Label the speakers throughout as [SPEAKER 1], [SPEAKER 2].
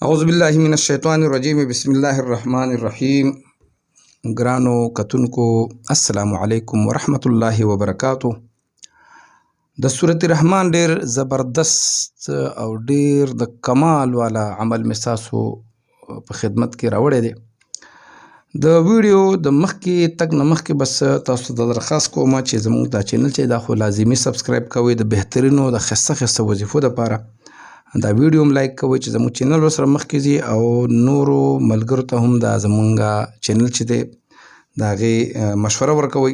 [SPEAKER 1] اعوذ بالله من الشیطان الرجیم بسم الله الرحمن الرحیم. ګرانو کتونکو السلام علیکم ورحمت الله وبرکاتو. د سورة رحمان ډیر زبردست او ډیر د کمال والا عمل مساسو په خدمت کې راوړی دی. د ویډیو د مخکې تک نه مخکې بس تاسو ته درخواست کوم چې زموږ دا چینل چې دا خو لازمي سبسکرایب کوئ د بهترینو د خسته وظیفو دپاره. دا ویډیو هم لایک کوئ چې زموږ چینل ورسره مخکې ځي او نورو ملګرو ته هم دا زموږ چینل چې دی د هغې مشوره ورکوئ.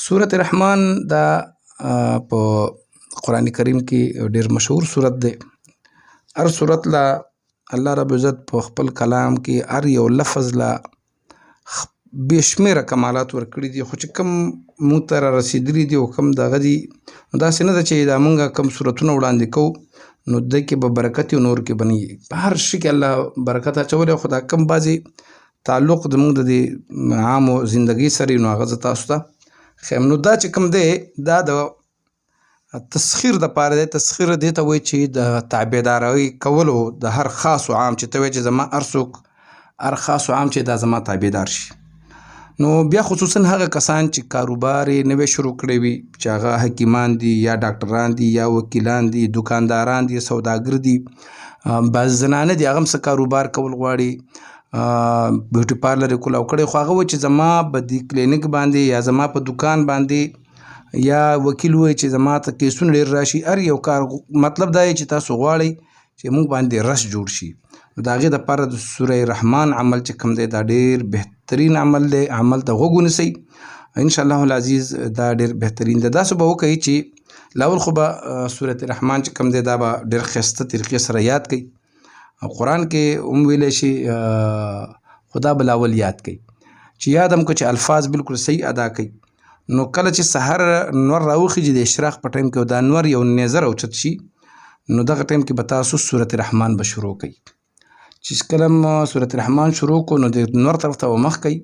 [SPEAKER 1] سورة رحمان دا په قرآن کریم کې ډیر مشهور سورت دی. هر سورت لا الله رب عزت په خپل کلام کې هر یو لفظ لا بېشمېره کمالات ورکړي دي، خو چې کوم موږ ته را رسېدلي دي او کوم دغه دي نو داسې نه ده چې دا موږ کوم صورتونه وړاندې کوو نو دې کې به برکت وي، نور کې به نه وي. په هر شي کې الله برکت اچولی، خو دا کوم بعضې تعلق زموږ د دې عامو زندګۍ سره نو هغه زه تاسو ته ښیم. نو دا چې کوم دی دا د تسخیر دپاره دی. تسخیر دې ته وایي چې د تابعدارۍ کولو د هر خاص و عام، چې ته وایي چې زما هر څوک هر خاص و عام چې دا زما تابعدار شي. نو بیا خصوصا هغه کسان چې کاروبار یې نوی شروع کړی وي، چې هغه حکیمان دي یا ډاکټران دي یا وکیلان دي، دکانداران دي، سوداګر دي، بعض زنانه دي هغه هم څه کاروبار کول غواړي، بیوټي پارلر یې کول او کړی، خو هغه وایي چې زما په دې کلینیک باندې یا زما په دکان باندې یا وکیل وایي چې زما ته کیسونه ډېر راشي. هر یو کار مطلب دا چې تاسو غواړئ چې موږ باندې رش جوړ شي. د هغې دپاره د سوره رحمان عمل چې کوم دی دا ډېر بهترین عمل دی. عمل ته غوږ ونیسئ انشاءالله العزیز، دا ډېر بهترین دی. داسې به وکئ چې لاول خو به سورة رحمان چې کوم دی دا به ډېر ښایسته طریقې سره یاد کړئ. قرآن کې هم ویلی شي خو دا به لاول یاد کړئ چې یاد هم کړو چې الفاظ بالکل صحیح ادا کړئ. نو کله چې سحر نور راوخیږي د اشراق په ټایم کې او دا نور یو نیزه راوچت شي نو دغه ټایم کې به تاسو سورة رحمان به شروع کړئ. چې کله م سورة رحمان شروع کړو نو د نور طرف ته به مخ کوئ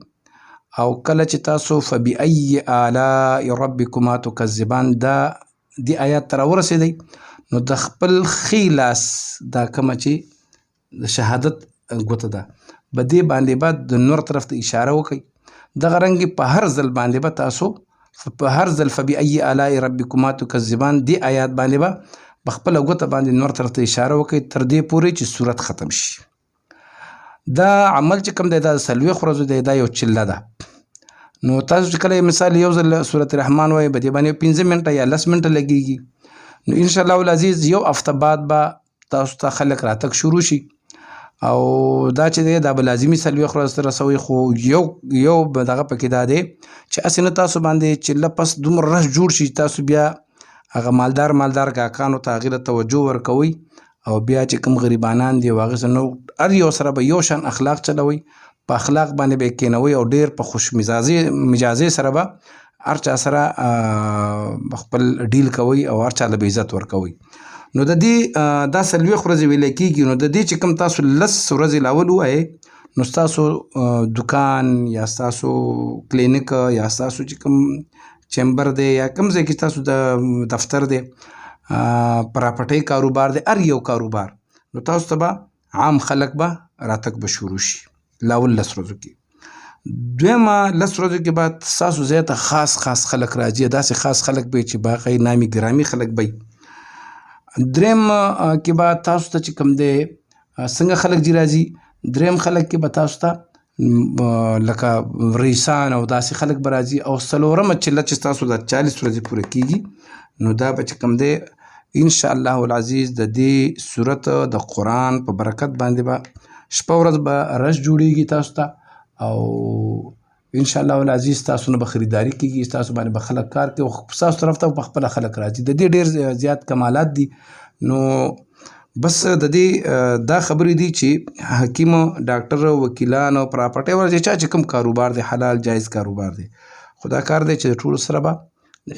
[SPEAKER 1] او کله چې تاسو فبأي آلاء ربکما تکذبان دا دې آیات ته راورسېدئ نو د خپل ښي لاس دا کومه چې د شهادت ګوته ده په دې باندې به د نور طرف ته اشاره وکئ. دغه رنګې په هر ځل باندې به تاسو په هر ځل فبأي آلاء ربکما تکذبان دې آیات باندې به په خپله ګوته باندې نور طرف ته اشاره وکئ تر دې پورې چې صورت ختم شي. دا عمل چې کوم دی دا 40 ورځو دی، دا یو چله ده. نو تاسو چې کله مثال یو ځل سورة رحمان وایي په دې باندې 15 منټه یا 10 منټه لګېږي. نو انشاءالله العزیز یو هفته بعد به تاسو ته خلک راتګ شروع شي او دا چې دی دا به لازمي 40 ورځو ته رسوي. خو یو به دغه پکې دا دی چې هسې نه تاسو باندې چله پس دومره رش جوړ شي تاسو بیا هغه مالدار کاکانو ته هغې ته توجه ورکوئ او بیا چې کوم غریبانان دي او هغې سره نو هر یو سره به یو شان اخلاق چلوئ، په اخلاق باندې به یې کېنوئ او ډېر په خوش مزاجۍ سره به هر چا سره خپل ډیل کوئ او هر چا له به عزت ورکوئ. نو د دې دا 40 ورځې ویلی کېږي. نو د دې چې کوم تاسو 10 ورځې لاول ووایئ نو ستاسو دکان یا ستاسو کلینیک یا ستاسو چې کوم چیمبر دی یا کوم ځای کې ستاسو د دفتر دی، پراپرټۍ کاروبار دی، هر یو کاروبار، نو تاسو ته به عام خلک به راتګ به شروع شي لاول 10 ورځو کې. دویمه 10 ورځو کې به ستاسو ځای ته خاص خلک راځي، داسې خاص خلک به چې باقی نامي ګرامي خلک به. دریم کې به تاسو ته چې کوم دی څنګه خلک چې راځي، دریم خلک کې به تاسو ته لکه رئیسان او داسې خلک به راځي. او څلورمه چله چې تاسو د 40 ورځې پوره کېږي نو دا به چې کوم دی انشاءالله العزیز د دې صورت د قرآن په برکت باندې به شپه ورځ به رش جوړیږي تاسو ته او انشاءالله العزیز تاسو نه به خریداري کېږي، تاسو باندې به خلک کار کوي او ستاسو طرف ته په خپله خلک راځي. د دې ډېر زیات کمالات دي. نو بس د دې دا خبرې دي چې حکیم، ډاکټر، وکیلان او پراپرټۍ والا چا چې کوم کاروبار دی حلال جایز کاروبار دی، خو دا کار دی چې د ټولو سره به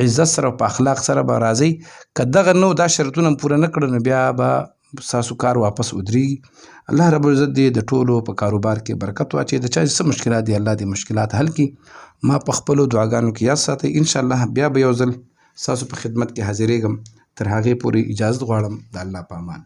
[SPEAKER 1] عزت سره په اخلاق سره به راځئ. که دغه نو دا شرطونه پوره نه کړه نو بیا به ستاسو کار واپس ودرېږي. الله رب العزت دې د ټولو په کاروبار کې برکت واچوي. د چا چې څه مشکلات دي الله دې مشکلات حل کړي. ما په خپلو دعاګانو کې یاد ساتئ. انشاءالله بیا به یو ځل ستاسو په خدمت کې حاضرېږم. تر هغې پورې اجازت غواړم. د الله په امان.